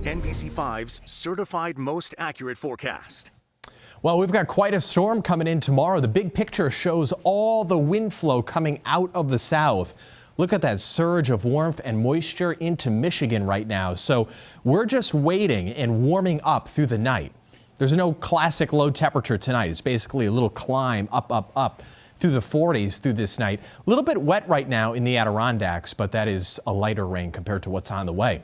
NBC5's certified most accurate forecast. Well, we've got quite a storm coming in tomorrow. The big picture shows all the wind flow coming out of the south. Look at that surge of warmth and moisture into Michigan right now. So we're just waiting and warming up through the night. There's no classic low temperature tonight. It's basically a little climb up through the 40s through this night. A little bit wet right now in the Adirondacks, but that is a lighter rain compared to what's on the way.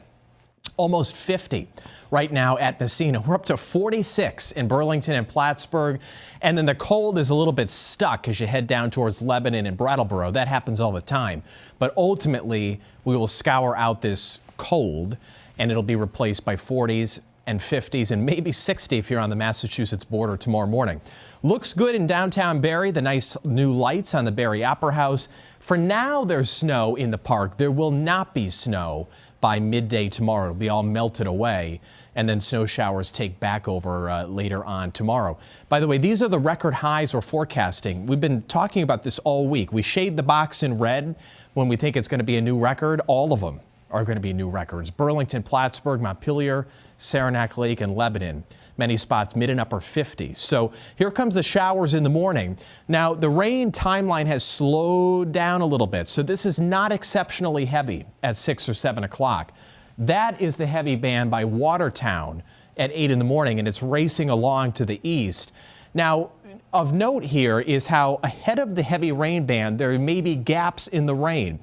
Almost 50 right now at Messina. We're up to 46 in Burlington and Plattsburgh. And then the cold is a little bit stuck as you head down towards Lebanon and Brattleboro. That happens all the time. But ultimately, we will scour out this cold and it'll be replaced by 40s and 50s and maybe 60 if you're on the Massachusetts border tomorrow morning. Looks good in downtown Barre, the nice new lights on the Barre Opera House. For now, there's snow in the park. There will not be snow by midday tomorrow. It'll be all melted away, and then snow showers take back over later on tomorrow. By the way, these are the record highs we're forecasting. We've been talking about this all week. We shade the box in red when we think it's going to be a new record. All of them are going to be new records. Burlington, Plattsburgh, Montpelier, Saranac Lake, and Lebanon. Many spots mid and upper 50s. So here comes the showers in the morning. Now, the rain timeline has slowed down a little bit, so this is not exceptionally heavy at 6 or 7 o'clock. That is the heavy band by Watertown at 8 in the morning, and it's racing along to the east. Now, of note here is how ahead of the heavy rain band, there may be gaps in the rain,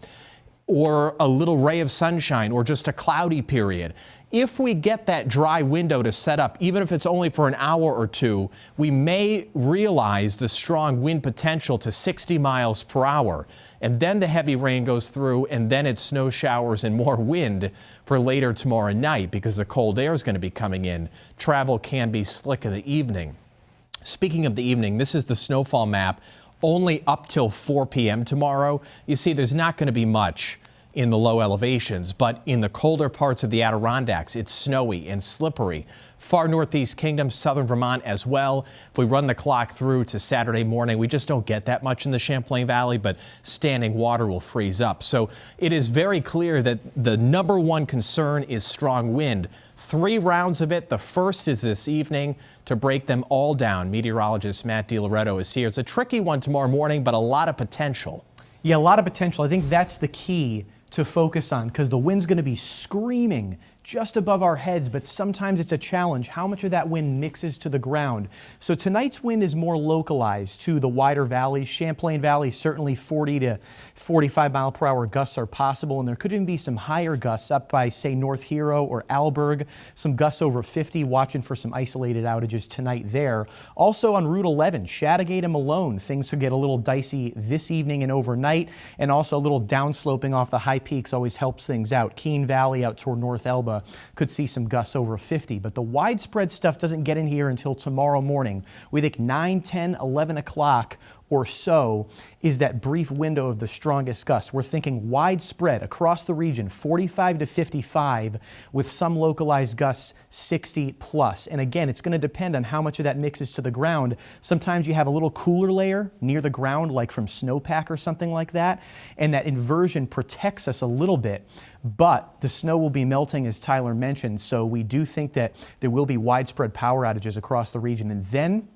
or a little ray of sunshine, or just a cloudy period. If we get that dry window to set up, even if it's only for an hour or two, we may realize the strong wind potential to 60 miles per hour. And then the heavy rain goes through, and then it's snow showers and more wind for later tomorrow night because the cold air is going to be coming in. Travel can be slick in the evening. Speaking of the evening, this is the snowfall map only up till 4 p.m. tomorrow. You see, there's not going to be much in the low elevations, but in the colder parts of the Adirondacks, it's snowy and slippery. Far northeast Kingdom, southern Vermont as well. If we run the clock through to Saturday morning, we just don't get that much in the Champlain Valley, but standing water will freeze up. So it is very clear that the number one concern is strong wind. 3 rounds of it. The first is this evening to break them all down. Meteorologist Matt DiLoretto is here. It's a tricky one tomorrow morning, but a lot of potential. Yeah, a lot of potential. I think that's the key to focus on because the wind's going to be screaming just above our heads, but sometimes it's a challenge how much of that wind mixes to the ground. So tonight's wind is more localized to the wider valleys. Champlain Valley, certainly 40 to 45 mile per hour gusts are possible, and there could even be some higher gusts up by, say, North Hero or Alberg. Some gusts over 50, watching for some isolated outages tonight there. Also on Route 11, Chattagate and Malone, things could get a little dicey this evening and overnight, and also a little downsloping off the high peaks always helps things out. Keene Valley out toward North Elba could see some gusts over 50, but the widespread stuff doesn't get in here until tomorrow morning. We think 9, 10, 11 o'clock or so is that brief window of the strongest gusts. We're thinking widespread across the region, 45 to 55, with some localized gusts 60 plus. And again, it's going to depend on how much of that mixes to the ground. Sometimes you have a little cooler layer near the ground, like from snowpack or something like that, and that inversion protects us a little bit. But the snow will be melting, as Tyler mentioned, so we do think that there will be widespread power outages across the region. And then,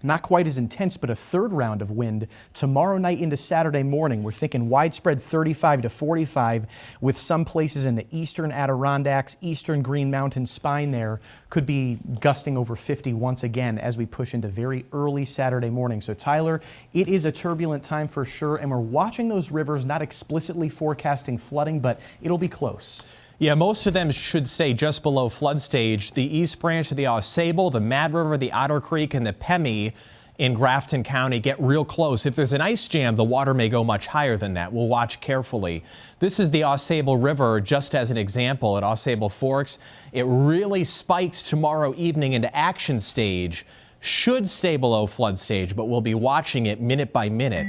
not quite as intense, but a third round of wind tomorrow night into Saturday morning. We're thinking widespread 35 to 45 with some places in the eastern Adirondacks, eastern Green Mountain spine there could be gusting over 50 once again as we push into very early Saturday morning. So Tyler, it is a turbulent time for sure, and we're watching those rivers, not explicitly forecasting flooding, but it'll be close. Yeah, most of them should stay just below flood stage. The East Branch of the AuSable, the Mad River, the Otter Creek, and the Pemmy in Grafton County get real close. If there's an ice jam, the water may go much higher than that. We'll watch carefully. This is the AuSable River, just as an example at AuSable Forks. It really spikes tomorrow evening into action stage. Should stay below flood stage, but we'll be watching it minute by minute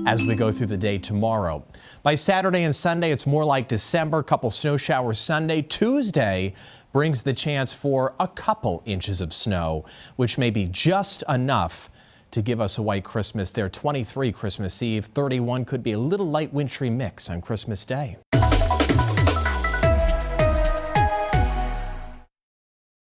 as we go through the day tomorrow. By Saturday and Sunday, it's more like December, couple snow showers Sunday. Tuesday brings the chance for a couple inches of snow, which may be just enough to give us a white Christmas there. 23 Christmas Eve, 31 could be a little light wintry mix on Christmas Day.